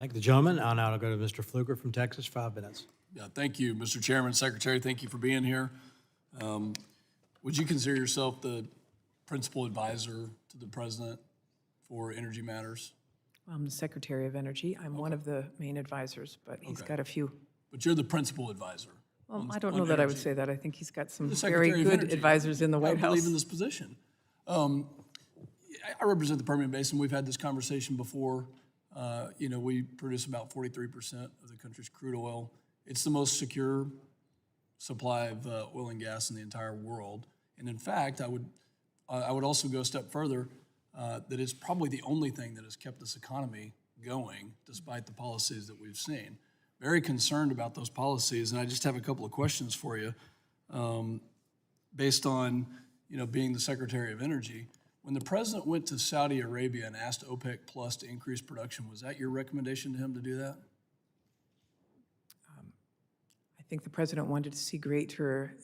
Thank the gentleman. I'll go to Mr. Pfluger from Texas, 5 minutes. Yeah, thank you, Mr. Chairman, Secretary. Thank you for being here. Would you consider yourself the principal advisor to the president for energy matters? I'm the Secretary of Energy. I'm one of the main advisors, but he's Okay. got a few. But you're the principal advisor. Well, on- I don't on know that I would energy. say that. I think he's got some The very Secretary of good Energy. advisors in the White I House. believe in this position. I represent the Permian Basin. We've had this conversation before. We produce about 43% of the country's crude oil. It's the most secure supply of oil and gas in the entire world. And in fact, I would also go a step further, that it's probably the only thing that has kept this economy going despite the policies that we've seen. Very concerned about those policies, and I just have a couple of questions for you. Based on, being the Secretary of Energy, when the president went to Saudi Arabia and asked OPEC Plus to increase production, was that your recommendation to him to do that? I think the president wanted to see greater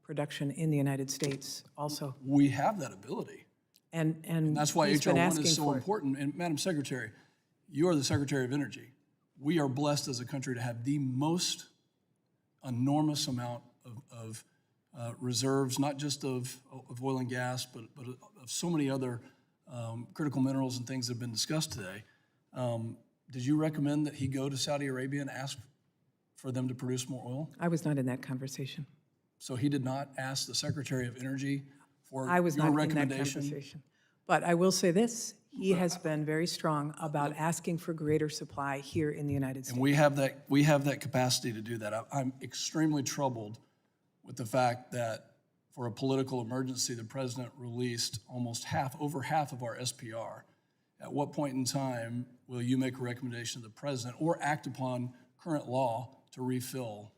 production in the United States also. We have that ability. And That's why he's HR been 1 asking is so for it. important. And Madam Secretary, you are the Secretary of Energy. We are blessed as a country to have the most enormous amount of reserves, not just of oil and gas, but of so many other critical minerals and things that have been discussed today. Did you recommend that he go to Saudi Arabia and ask for them to produce more oil? I was not in that conversation. So he did not ask the Secretary of Energy for I was your not in that recommendation? conversation. But I will say this, he has been very strong about asking for greater supply here in the United States. And we have that capacity to do that. I'm extremely troubled with the fact that for a political emergency, the president released over half of our SPR. At what point in time will you make a recommendation to the president or act upon current law to refill?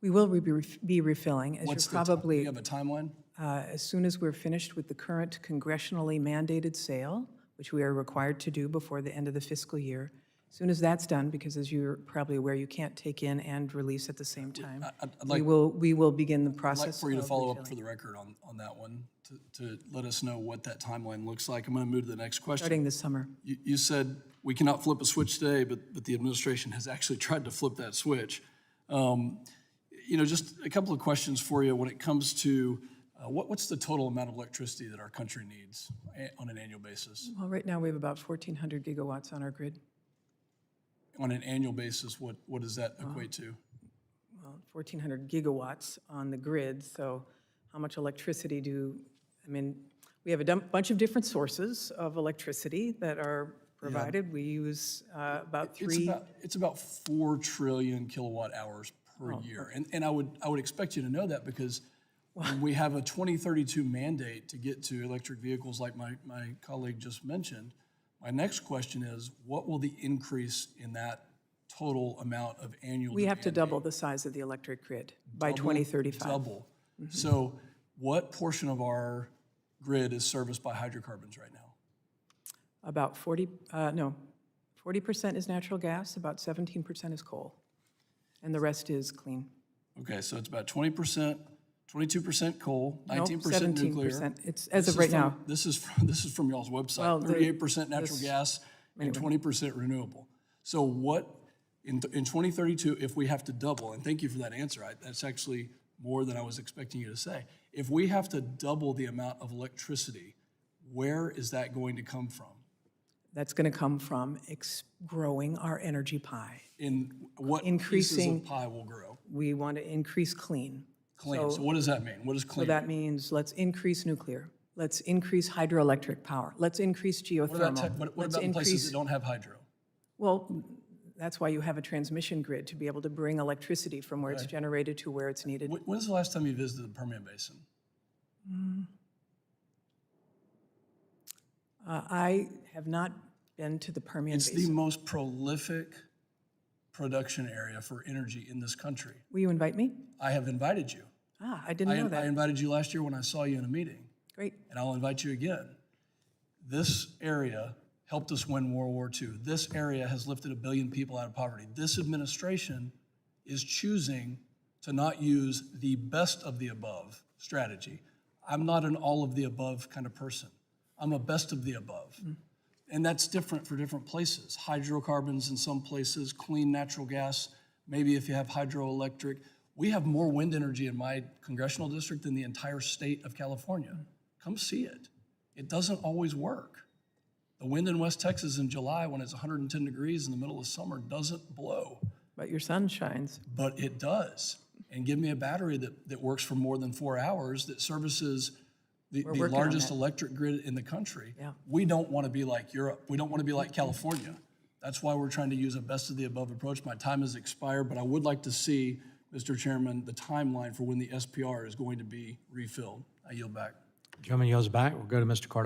We will be refilling, as What's you're probably, do you have a timeline? as soon as we're finished with the current congressionally mandated sale, which we are required to do before the end of the fiscal year. As soon as that's done, because as you're probably aware, you can't take in and release at the same time. We will begin the I'd like process. for you to of follow up refilling. for the record on that one, to let us know what that timeline looks like. I'm going to move to the next question. Starting this summer. You said we cannot flip a switch today, but the administration has actually tried to flip that switch. Just a couple of questions for you when it comes to what's the total amount of electricity that our country needs on an annual basis? Well, right now, we have about 1,400 gigawatts on our grid. On an annual basis, what does that equate to? Well, 1,400 gigawatts on the grid, so how much electricity we have a bunch of different sources of electricity that are provided. We use about three. It's about 4 trillion kilowatt hours per year. And I would expect you to know that because when we have a 2032 mandate to get to electric vehicles like my colleague just mentioned, my next question is, what will the increase in that total amount of annual We have to demand double be? the size of the electric grid by Double? 2035. Double. So what portion of our grid is serviced by hydrocarbons right now? About 40% is natural gas, about 17% is coal, and the rest is clean. Okay, so it's about 20%, 22% coal, Nope, 19% nuclear. 17%. It's as of right now. This is from y'all's website. Well, 38% natural gas and 20% renewable. So what in 2032, if we have to double, and thank you for that answer. That's actually more than I was expecting you to say. If we have to double the amount of electricity, where is that going to come from? That's going to come from growing our energy pie. In what pieces Increasing- of pie will grow? We want to increase clean. Clean. So what does that mean? What is So clean? that means let's increase nuclear. Let's increase hydroelectric power. Let's increase What about, geothermal. what Let's about in places increase. that don't have hydro? Well, that's why you have a transmission grid, to be able to bring electricity from where it's generated to where it's needed. When's the last time you visited the Permian Basin? I have not been to the Permian It's the Basin. most prolific production area for energy in this country. Will you invite me? I have invited you. I didn't know I that. invited you last year when I saw you in a meeting, Great. and I'll invite you again. This area helped us win World War II. This area has lifted 1 billion people out of poverty. This administration is choosing to not use the best of the above strategy. I'm not an all of the above kind of person. I'm a best of the above. And that's different for different places. Hydrocarbons in some places, clean natural gas, maybe if you have hydroelectric. We have more wind energy in my congressional district than the entire state of California. Come see it. It doesn't always work. The wind in West Texas in July when it's 110 degrees in the middle of summer doesn't blow, But your sun shines. but it does. And give me a battery that works for more than 4 hours that services the working on largest that. electric grid in the country. Yeah. We don't want to be like Europe. We don't want to be like California. That's why we're trying to use a best of the above approach. My time has expired, but I would like to see, Mr. Chairman, the timeline for when the SPR is going to be refilled. I yield back. Gentleman yields back. We'll go to Mr. Carter.